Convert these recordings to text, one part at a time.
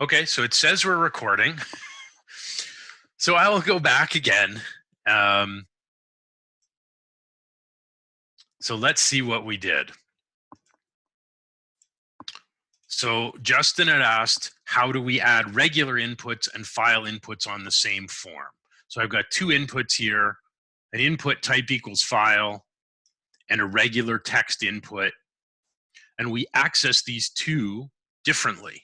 Okay, so it says we're recording. So I will go back again. So let's see what we did. So Justin had asked, how do we add regular inputs and file inputs on the same form? So I've got two inputs here, an input type equals file and a regular text input. And we access these two differently.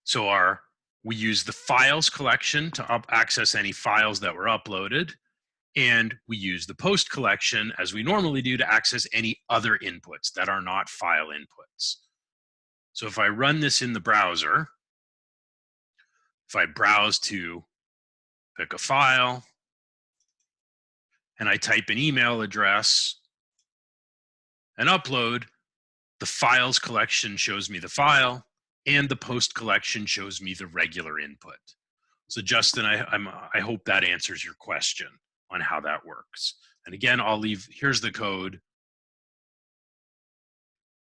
So we use the files collection to access any files that were uploaded. And we use the post collection as we normally do to access any other inputs that are not file inputs. So if I run this in the browser, if I browse to pick a file and I type an email address and upload, the files collection shows me the file and the post collection shows me the regular input. So Justin, I hope that answers your question on how that works. And again, here's the code.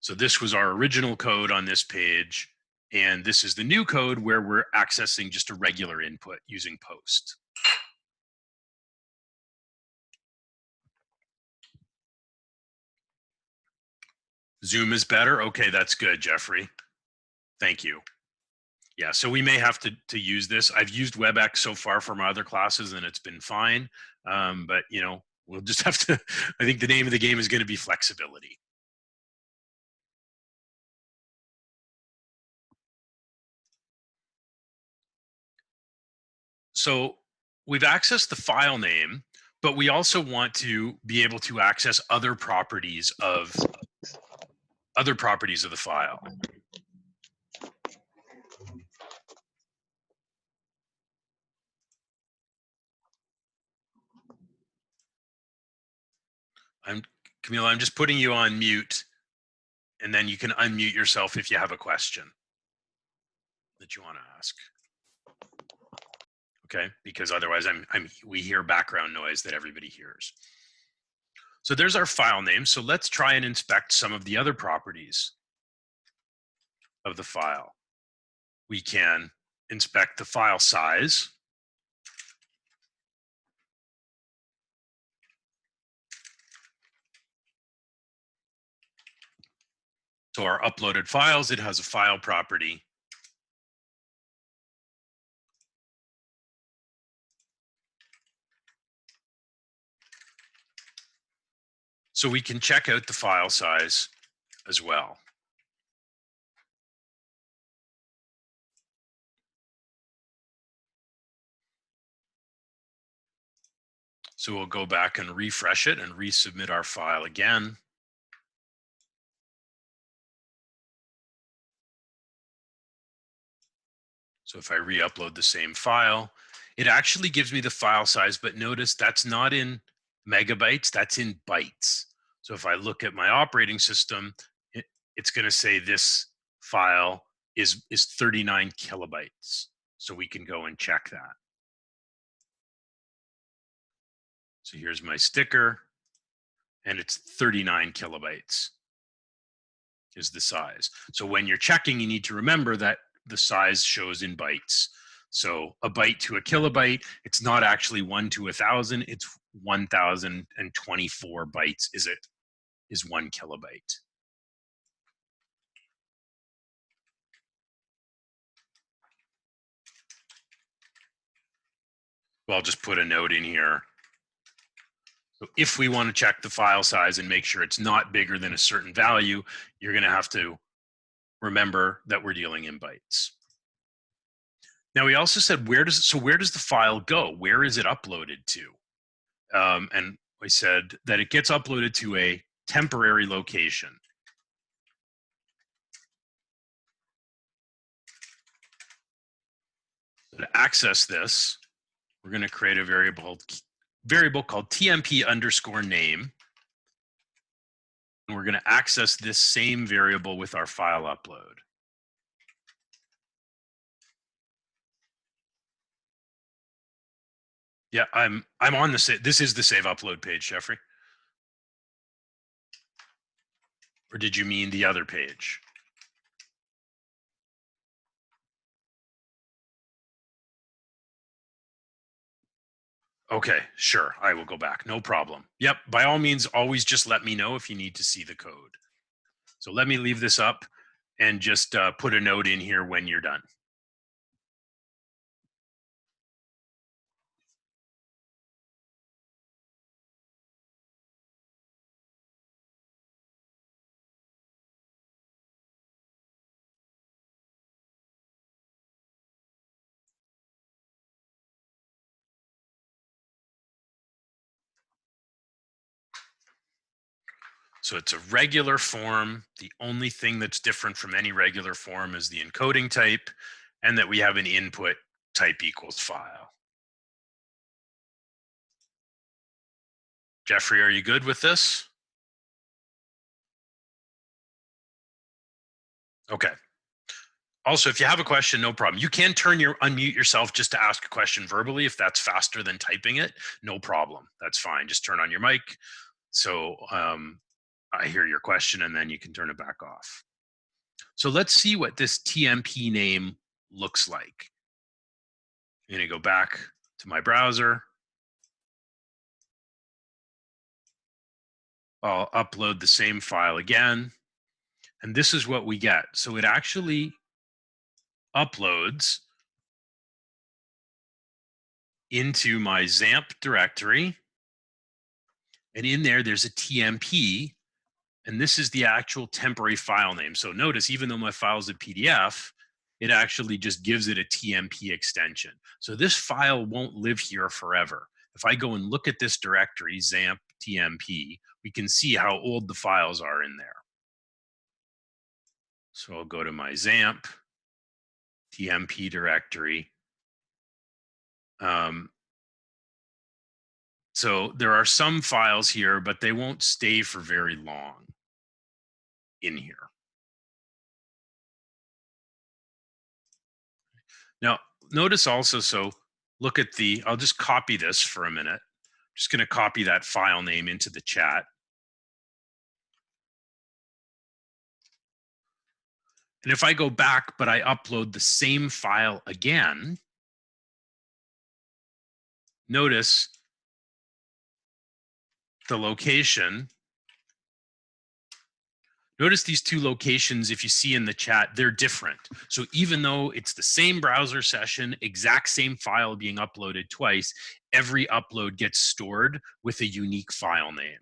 So this was our original code on this page, and this is the new code where we're accessing just a regular input using post. Zoom is better? Okay, that's good, Jeffrey. Thank you. Yeah, so we may have to use this. I've used WebEx so far for my other classes and it's been fine. But we'll just have to, I think the name of the game is going to be flexibility. So we've accessed the file name, but we also want to be able to access other properties of the file. Camila, I'm just putting you on mute, and then you can unmute yourself if you have a question that you want to ask. Okay, because otherwise we hear background noise that everybody hears. So there's our file name. So let's try and inspect some of the other properties of the file. We can inspect the file size. So our uploaded files, it has a file property. So we can check out the file size as well. So we'll go back and refresh it and resubmit our file again. So if I re-upload the same file, it actually gives me the file size, but notice that's not in megabytes, that's in bytes. So if I look at my operating system, it's going to say this file is 39 kilobytes. So we can go and check that. So here's my sticker, and it's 39 kilobytes is the size. So when you're checking, you need to remember that the size shows in bytes. So a byte to a kilobyte, it's not actually 1 to 1,000, it's 1,024 bytes is 1 kilobyte. Well, I'll just put a note in here. So if we want to check the file size and make sure it's not bigger than a certain value, you're going to have to remember that we're dealing in bytes. Now we also said where does the file go? Where is it uploaded to? And we said that it gets uploaded to a temporary location. To access this, we're going to create a variable called tmp_name. And we're going to access this same variable with our file upload. Yeah, I'm on this is the save upload page, Jeffrey. Or did you mean the other page? Okay, sure. I will go back. No problem. Yep. By all means, always just let me know if you need to see the code. So let me leave this up and just put a note in here when you're done. So it's a regular form. The only thing that's different from any regular form is the encoding type and that we have an input type equals file. Jeffrey, are you good with this? Okay. Also, if you have a question, no problem. You can unmute yourself just to ask a question verbally if that's faster than typing it. No problem. That's fine. Just turn on your mic. So I hear your question and then you can turn it back off. So let's see what this TMP name looks like. I'm going to go back to my browser. I'll upload the same file again. And this is what we get. So it actually uploads into my XAMPP directory. And in there's a TMP. And this is the actual temporary file name. So notice, even though my file is a PDF, it actually just gives it a TMP extension. So this file won't live here forever. If I go and look at this directory, XAMPP TMP, we can see how old the files are in there. So I'll go to my XAMPP TMP directory. So there are some files here, but they won't stay for very long in here. Now, notice also, so look at I'll just copy this for a minute. I'm just going to copy that file name into the chat. And if I go back, but I upload the same file again, notice the location. Notice these two locations, if you see in the chat, they're different. So even though it's the same browser session, exact same file being uploaded twice, every upload gets stored with a unique file name.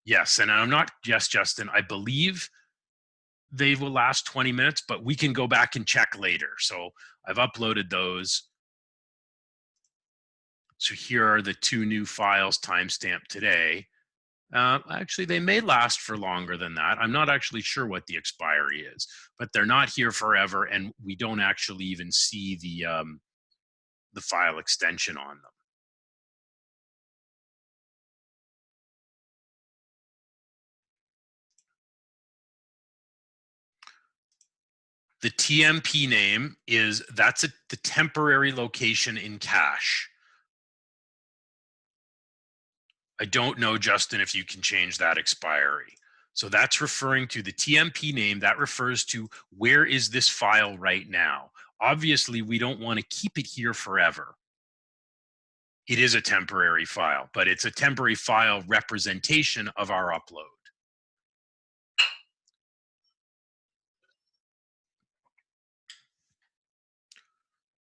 Yes, and I'm not, yes, Justin, I believe they will last 20 minutes, but we can go back and check later. So I've uploaded those. So here are the two new files timestamped today. Actually, they may last for longer than that. I'm not actually sure what the expiry is, but they're not here forever, and we don't actually even see the file extension on them. The TMP name that's the temporary location in cache. I don't know, Justin, if you can change that expiry. So that's referring to the TMP name. That refers to where is this file right now. Obviously, we don't want to keep it here forever. It is a temporary file, but it's a temporary file representation of our upload.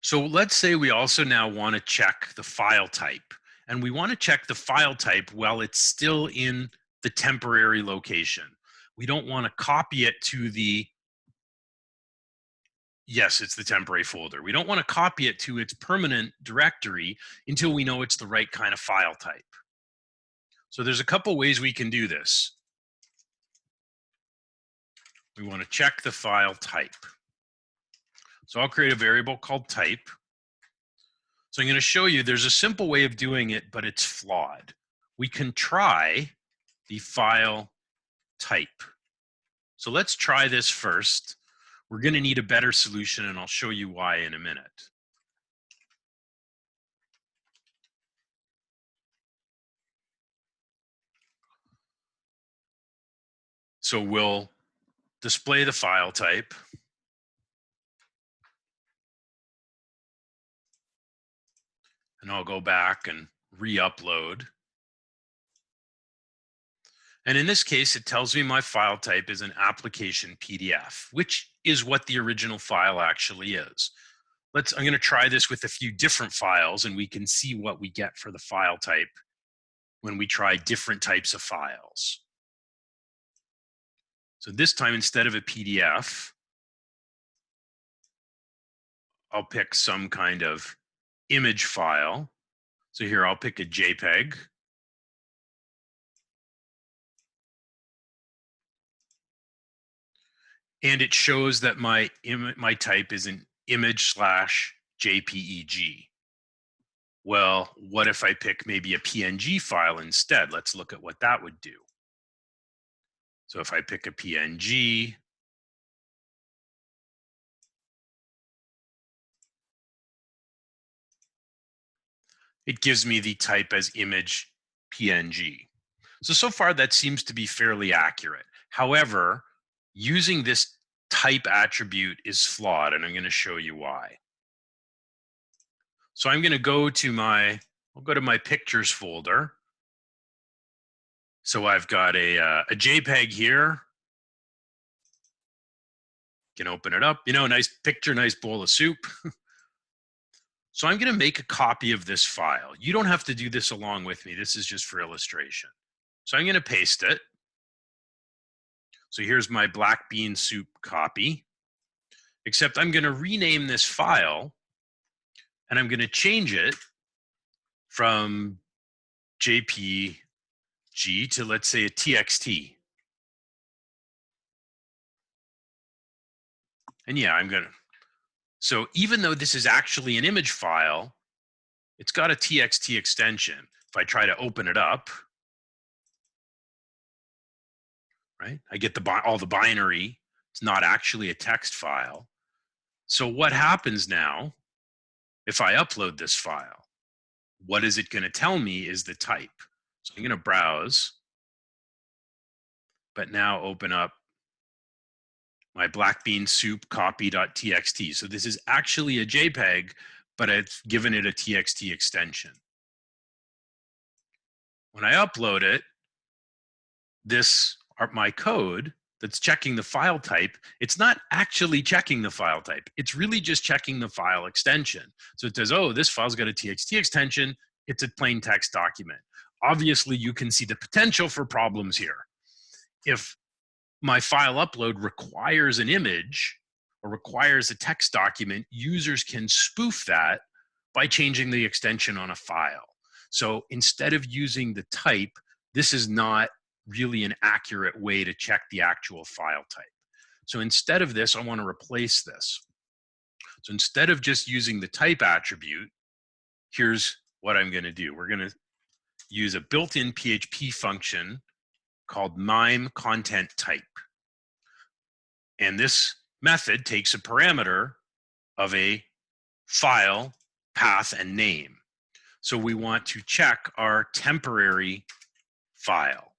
So let's say we also now want to check the file type. And we want to check the file type while it's still in the temporary location. We don't want to copy it to yes, it's the temporary folder. We don't want to copy it to its permanent directory until we know it's the right kind of file type. So there's a couple ways we can do this. We want to check the file type. So I'll create a variable called type. So I'm going to show you there's a simple way of doing it, but it's flawed. We can try the file type. So let's try this first. We're going to need a better solution, and I'll show you why in a minute. So we'll display the file type. and I'll go back and re-upload. And in this case, it tells me my file type is an application PDF, which is what the original file actually is. I'm going to try this with a few different files, and we can see what we get for the file type when we try different types of files. So this time, instead of a PDF, I'll pick some kind of image file. So here, I'll pick a JPEG. And it shows that my type is an image/JPEG. Well, what if I pick maybe a PNG file instead? Let's look at what that would do. So if I pick a PNG, it gives me the type as image PNG. So far that seems to be fairly accurate. However, using this type attribute is flawed, and I'm going to show you why. So I'm going to go to I'll go to my pictures folder. So I've got a JPEG here. Can open it up. You know, nice picture, nice bowl of soup. So I'm going to make a copy of this file. You don't have to do this along with me. This is just for illustration. So I'm going to paste it. So here's my black bean soup copy, except I'm going to rename this file, and I'm going to change it from JPG to, let's say, a TXT. And yeah, so even though this is actually an image file, it's got a TXT extension. If I try to open it up, right, I get all the binary. It's not actually a text file. So what happens now if I upload this file? What is it going to tell me is the type? So I'm going to browse, but now open up my black bean soup copy.txt. So this is actually a JPEG, but I've given it a TXT extension. When I upload it, my code that's checking the file type, it's not actually checking the file type. It's really just checking the file extension. So it says, oh, this file's got a TXT extension. It's a plain text document. Obviously, you can see the potential for problems here. If my file upload requires an image or requires a text document, users can spoof that by changing the extension on a file. So instead of using the type, this is not really an accurate way to check the actual file type. So instead of this, I want to replace this. So instead of just using the type attribute, here's what I'm going to do. We're going to use a built-in PHP function called MIME content type. And this method takes a parameter of a file, path, and name. So we want to check our temporary file.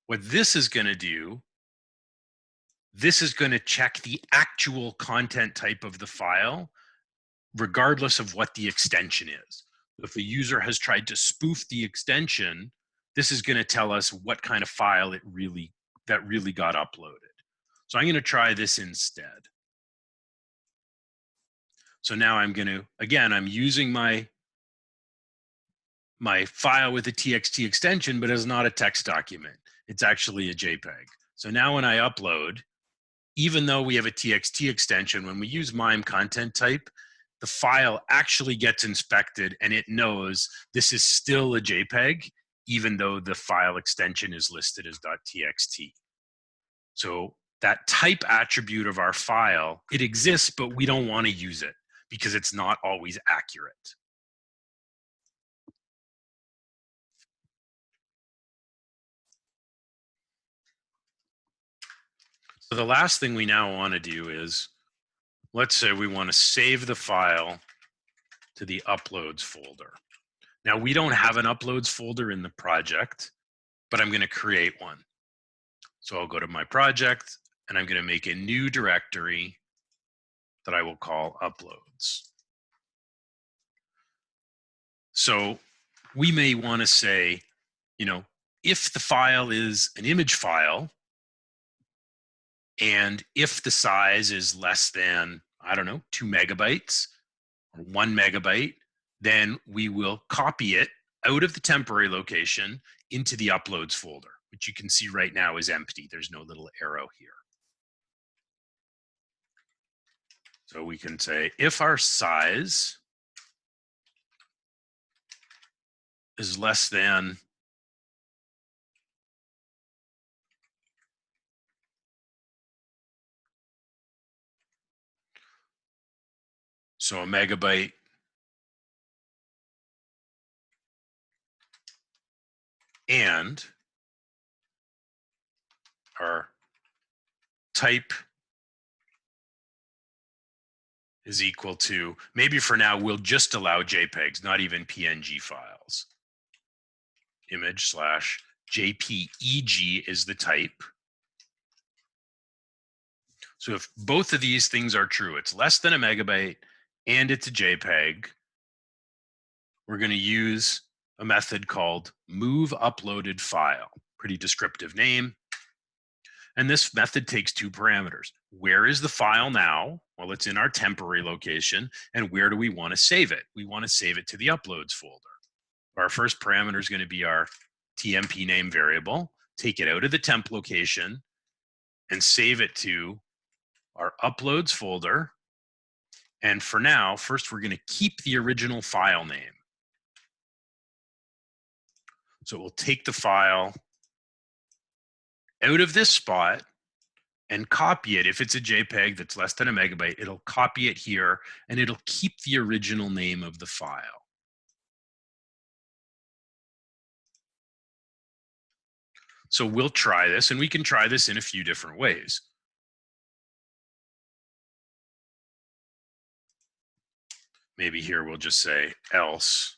What this is going to do, this is going to check the actual content type of the file, regardless of what the extension is. If a user has tried to spoof the extension, this is going to tell us what kind of file that really got uploaded. So I'm going to try this instead. So now I'm using my file with a TXT extension, but it's not a text document. It's actually a JPEG. So now when I upload, even though we have a TXT extension, when we use MIME content type, the file actually gets inspected and it knows this is still a JPEG, even though the file extension is listed as .txt. So that type attribute of our file, it exists, but we don't want to use it because it's not always accurate. So the last thing we now want to do is, let's say we want to save the file to the uploads folder. Now we don't have an uploads folder in the project, but I'm going to create one. So I'll go to my project and I'm going to make a new directory that I will call uploads. So we may want to say, if the file is an image file, and if the size is less than, I don't know, 2 megabytes or 1 megabyte, then we will copy it out of the temporary location into the uploads folder, which you can see right now is empty. There's no little arrow here. So we can say if our size is less than so a megabyte and our type is equal to, maybe for now, we'll just allow JPEGs, not even PNG files. Image/JPEG is the type. So if both of these things are true, it's less than a megabyte and it's a JPEG, we're going to use a method called move uploaded file. Pretty descriptive name. And this method takes two parameters. Where is the file now? Well, it's in our temporary location. And where do we want to save it? We want to save it to the uploads folder. Our first parameter is going to be our TMP name variable. Take it out of the temp location and save it to our uploads folder. And for now, first we're going to keep the original file name. So we'll take the file out of this spot and copy it. If it's a JPEG that's less than a megabyte, it'll copy it here and it'll keep the original name of the file. So we'll try this, and we can try this in a few different ways. Maybe here we'll just say else,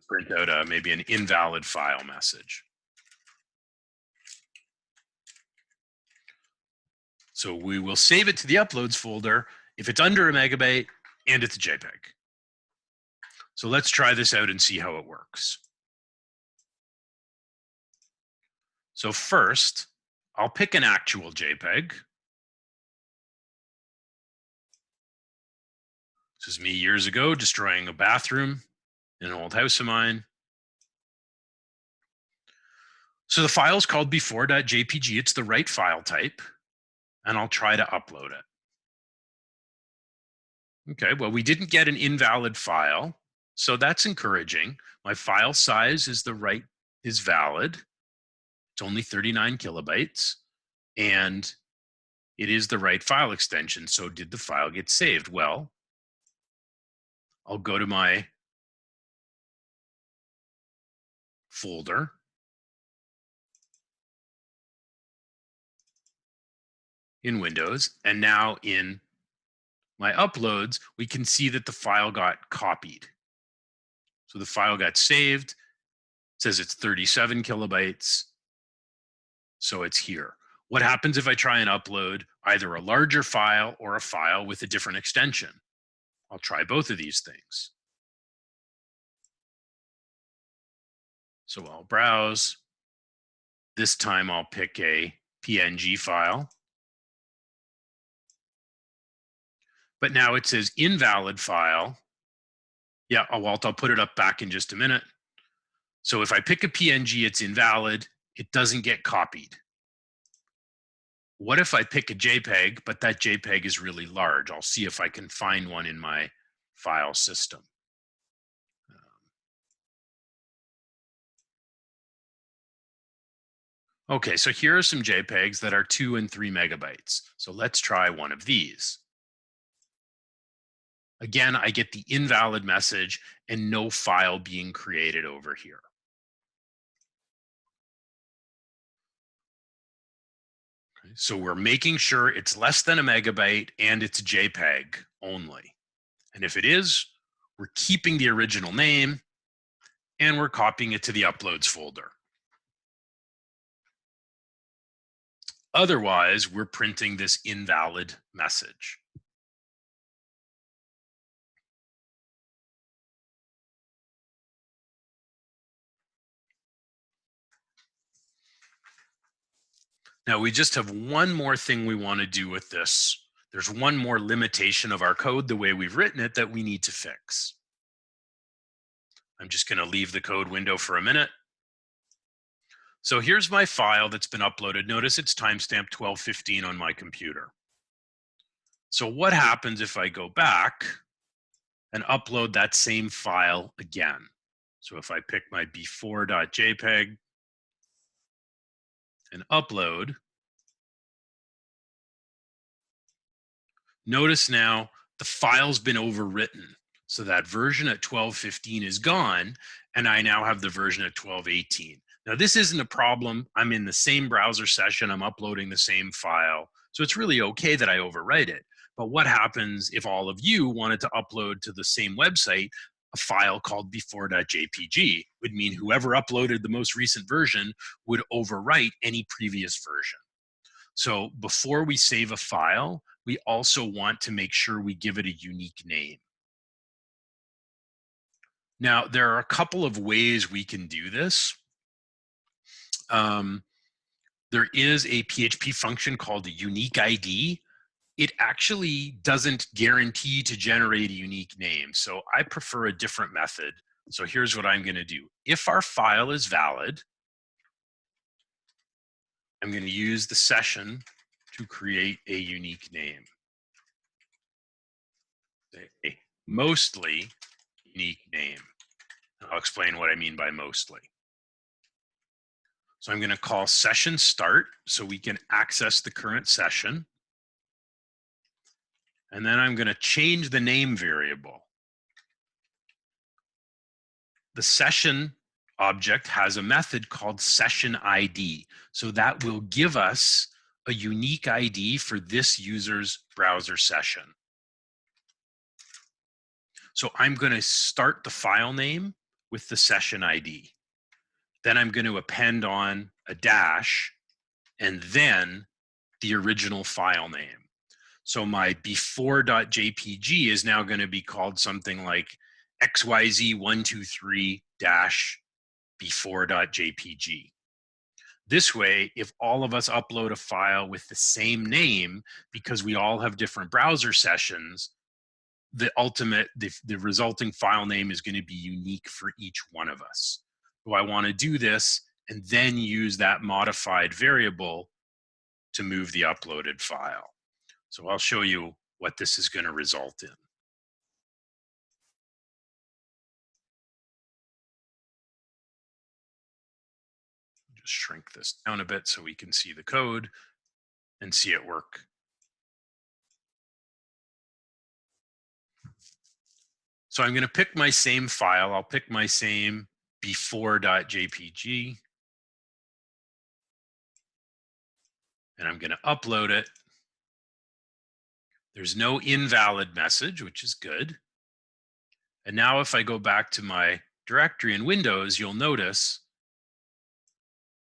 print out maybe an invalid file message. So we will save it to the uploads folder if it's under a megabyte and it's a JPEG. So let's try this out and see how it works. So first, I'll pick an actual JPEG. This is me years ago destroying a bathroom in an old house of mine. So the file is called before.jpg. It's the right file type, and I'll try to upload it. Okay, well, we didn't get an invalid file, so that's encouraging. My file size is valid. It's only 39 kilobytes, and it is the right file extension. So did the file get saved? Well, I'll go to my folder. In Windows, and now in my uploads, we can see that the file got copied. So the file got saved. It says it's 37 kilobytes. So it's here. What happens if I try and upload either a larger file or a file with a different extension? I'll try both of these things. So I'll browse. This time I'll pick a PNG file. But now it says invalid file. Yeah, Walt, I'll put it up back in just a minute. So if I pick a PNG, it's invalid. It doesn't get copied. What if I pick a JPEG, but that JPEG is really large? I'll see if I can find one in my file system. Okay, so here are some JPEGs that are 2 and 3 megabytes. So let's try one of these. Again, I get the invalid message and no file being created over here. Okay, so we're making sure it's less than a megabyte and it's JPEG only. And if it is, we're keeping the original name and we're copying it to the uploads folder. Otherwise, we're printing this invalid message. Now we just have one more thing we want to do with this. There's one more limitation of our code, the way we've written it, that we need to fix. I'm just going to leave the code window for a minute. So here's my file that's been uploaded. Notice it's timestamped 12:15 on my computer. So what happens if I go back and upload that same file again? So if I pick my before.jpg and upload, notice now the file's been overwritten. So that version at 12:15 is gone, and I now have the version at 12:18. Now this isn't a problem. I'm in the same browser session. I'm uploading the same file. So it's really okay that I overwrite it. But what happens if all of you wanted to upload to the same website a file called before.jpg? Would mean whoever uploaded the most recent version would overwrite any previous version. So before we save a file, we also want to make sure we give it a unique name. Now, there are a couple of ways we can do this. There is a PHP function called a unique ID. It actually doesn't guarantee to generate a unique name. So I prefer a different method. So here's what I'm going to do. If our file is valid, I'm going to use the session to create a unique name. A mostly unique name. I'll explain what I mean by mostly. So I'm going to call session start so we can access the current session. And then I'm going to change the name variable. The session object has a method called session ID. So that will give us a unique ID for this user's browser session. So I'm going to start the file name with the session ID. Then I'm going to append on a dash and then the original file name. So my before.jpg is now going to be called something like xyz123-before.jpg. This way, if all of us upload a file with the same name, because we all have different browser sessions, the resulting file name is going to be unique for each one of us. So I want to do this and then use that modified variable to move the uploaded file. So I'll show you what this is going to result in. Just shrink this down a bit so we can see the code and see it work. So I'm going to pick my same file. I'll pick my same before.jpg. And I'm going to upload it. There's no invalid message, which is good. And now if I go back to my directory in Windows, you'll notice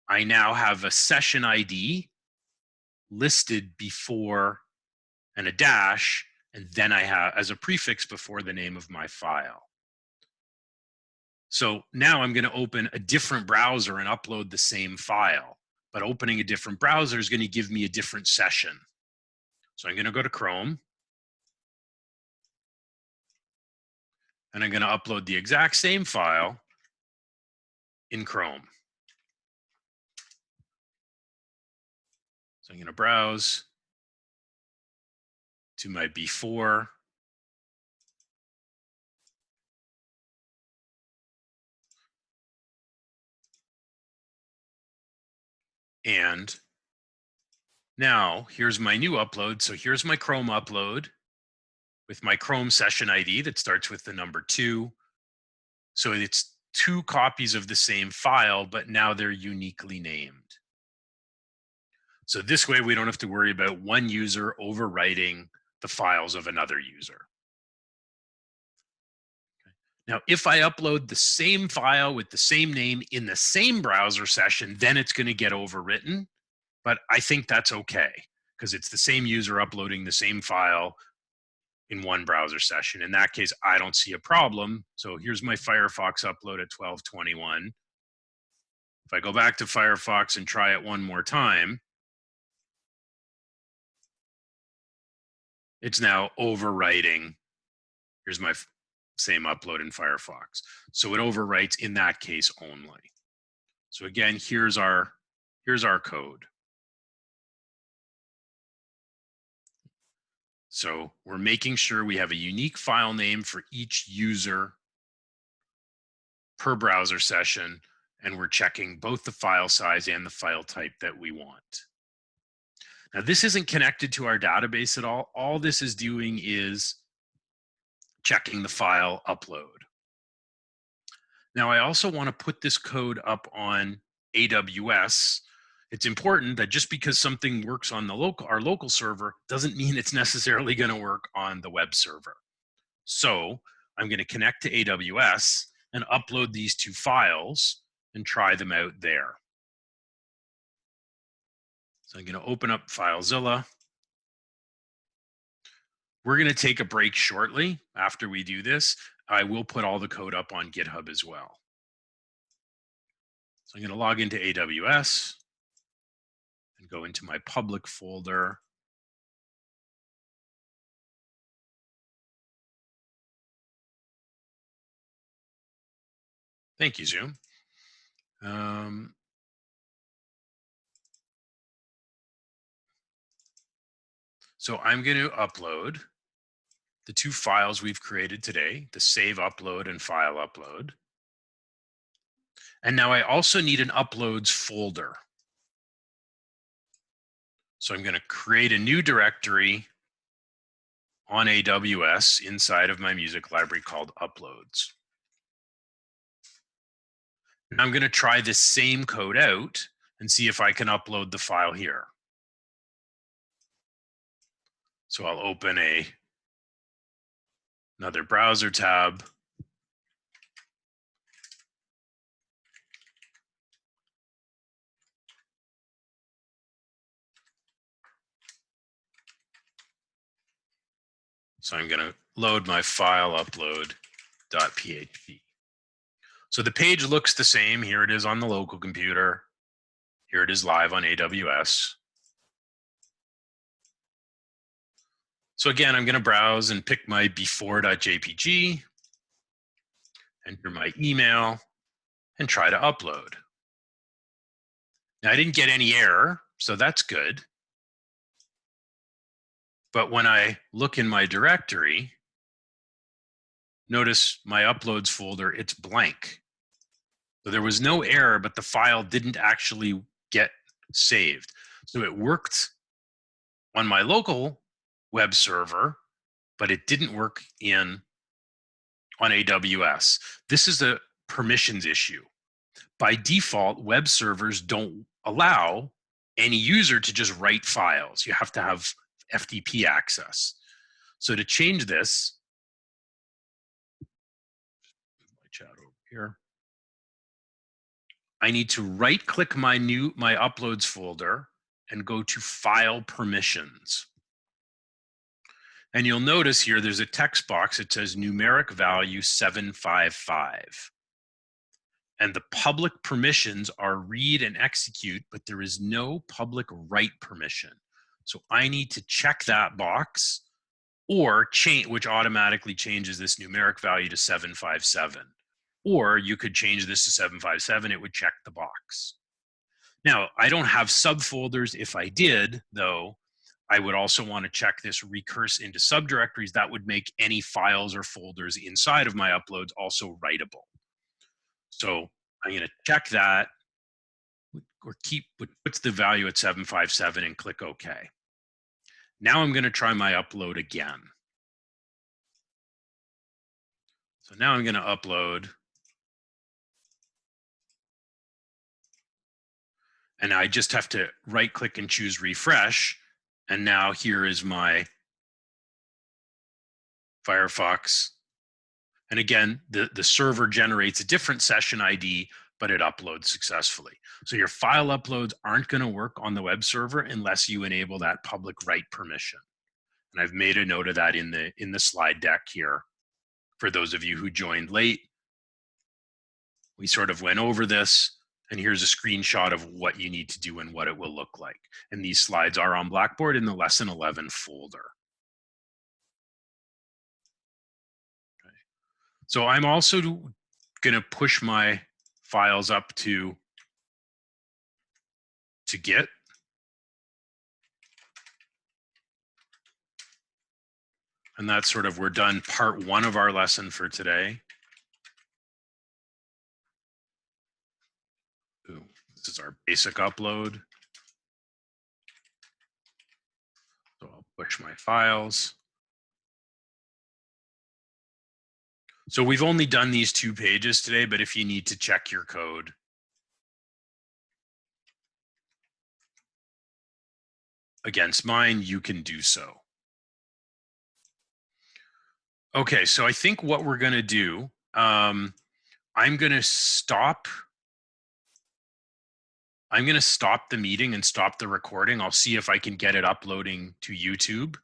I now have a session ID listed before and a dash, and then I have as a prefix before the name of my file. So now I'm going to open a different browser and upload the same file, but opening a different browser is going to give me a different session. So I'm going to go to Chrome, and I'm going to upload the exact same file in Chrome. So I'm going to browse to my before. And now here's my new upload. So here's my Chrome upload with my Chrome session ID that starts with the number 2. So it's 2 copies of the same file, but now they're uniquely named. So this way we don't have to worry about one user overwriting the files of another user. Now, if I upload the same file with the same name in the same browser session, then it's going to get overwritten. But I think that's okay because it's the same user uploading the same file in one browser session. In that case, I don't see a problem. So here's my Firefox upload at 12:21. If I go back to Firefox and try it one more time, it's now overwriting. Here's my same upload in Firefox. So it overwrites in that case only. So again, here's our code. So we're making sure we have a unique file name for each user per browser session, and we're checking both the file size and the file type that we want. Now, this isn't connected to our database at all. All this is doing is checking the file upload. Now, I also want to put this code up on AWS. It's important that just because something works on our local server doesn't mean it's necessarily going to work on the web server. So I'm going to connect to AWS and upload these two files and try them out there. So I'm going to open up FileZilla. We're going to take a break shortly after we do this. I will put all the code up on GitHub as well. So I'm going to log into AWS and go into my public folder. Thank you, Zoom. So I'm going to upload the two files we've created today, the save upload and file upload. And now I also need an uploads folder. So I'm going to create a new directory on AWS inside of my music library called uploads. Now I'm going to try this same code out and see if I can upload the file here. So I'll open another browser tab. So I'm going to load my file upload.php. So the page looks the same. Here it is on the local computer. Here it is live on AWS. So again, I'm going to browse and pick my before.jpg, enter my email, and try to upload. Now I didn't get any error, so that's good. But when I look in my directory, notice my uploads folder, it's blank. So there was no error, but the file didn't actually get saved. So it worked on my local web server, but it didn't work on AWS. This is a permissions issue. By default, web servers don't allow any user to just write files. You have to have FTP access. So to change this, my chat over here, I need to right-click my uploads folder and go to File Permissions. And you'll notice here there's a text box. It says numeric value 755. And the public permissions are read and execute, but there is no public write permission. So I need to check that box or change, which automatically changes this numeric value to 757. Or you could change this to 757, it would check the box. Now, I don't have subfolders. If I did, though, I would also want to check this recurse into subdirectories. That would make any files or folders inside of my uploads also writable. So I'm going to check that or puts the value at 757 and click OK. Now I'm going to try my upload again. So now I'm going to upload. And I just have to right click and choose refresh. And now here is my Firefox. And again, the server generates a different session ID, but it uploads successfully. So your file uploads aren't going to work on the web server unless you enable that public write permission. And I've made a note of that in the slide deck here. For those of you who joined late, we sort of went over this. And here's a screenshot of what you need to do and what it will look like. And these slides are on Blackboard in the Lesson 11 folder. So I'm also going to push my files up to Git. And that's sort of, we're done part 1 of our lesson for today. Ooh, this is our basic upload. So I'll push my files. So we've only done these 2 pages today, but if you need to check your code, against mine, you can do so. Okay, so I think what we're going to do, I'm going to stop the meeting and stop the recording. I'll see if I can get it uploading to YouTube.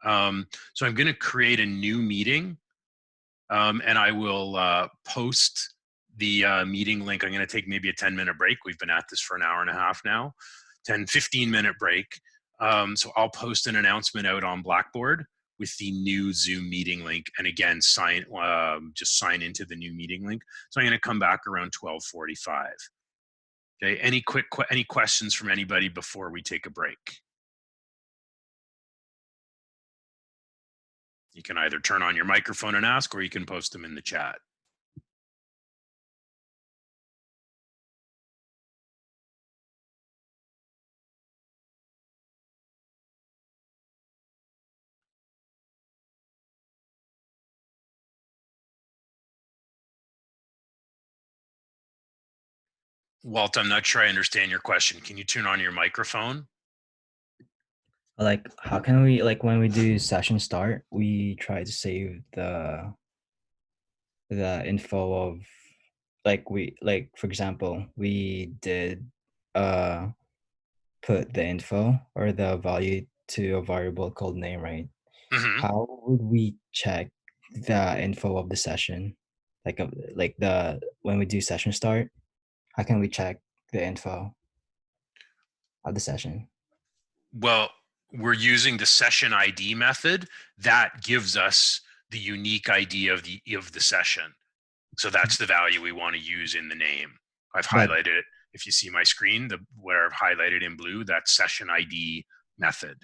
So I'm going to create a new meeting, and I will post the meeting link. I'm going to take maybe a 10-minute break. We've been at this for an hour and a half now, 15-minute break. So I'll post an announcement out on Blackboard with the new Zoom meeting link. And again, just sign into the new meeting link. So I'm going to come back around 12:45. Okay, any questions from anybody before we take a break? You can either turn on your microphone and ask, or you can post them in the chat. Walt, I'm not sure I understand your question. Can you turn on your microphone? Like, how can we, like, when we do session start, we try to save the info of, like, for example, we did put the info or the value to a variable called name, right? Mm-hmm. How would we check the info of the session? Like when we do session start, how can we check the info of the session? Well, we're using the session ID method that gives us the unique ID of the session. So that's the value we want to use in the name. I've But highlighted it. If you see my screen, where I've highlighted in blue, that's session ID method.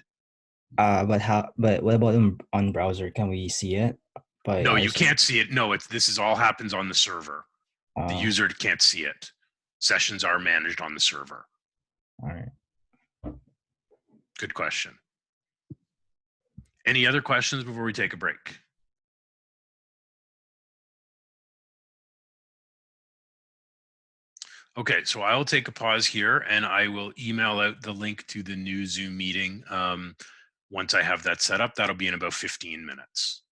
but what about on browser? Can we see it? But No, you also, can't see it. No, this is all happens on the server. The uh, user can't see it. Sessions are managed on the server. all right. Good question. Any other questions before we take a break? Okay, so I'll take a pause here and I will email out the link to the new Zoom meeting once I have that set up. That'll be in about 15 minutes.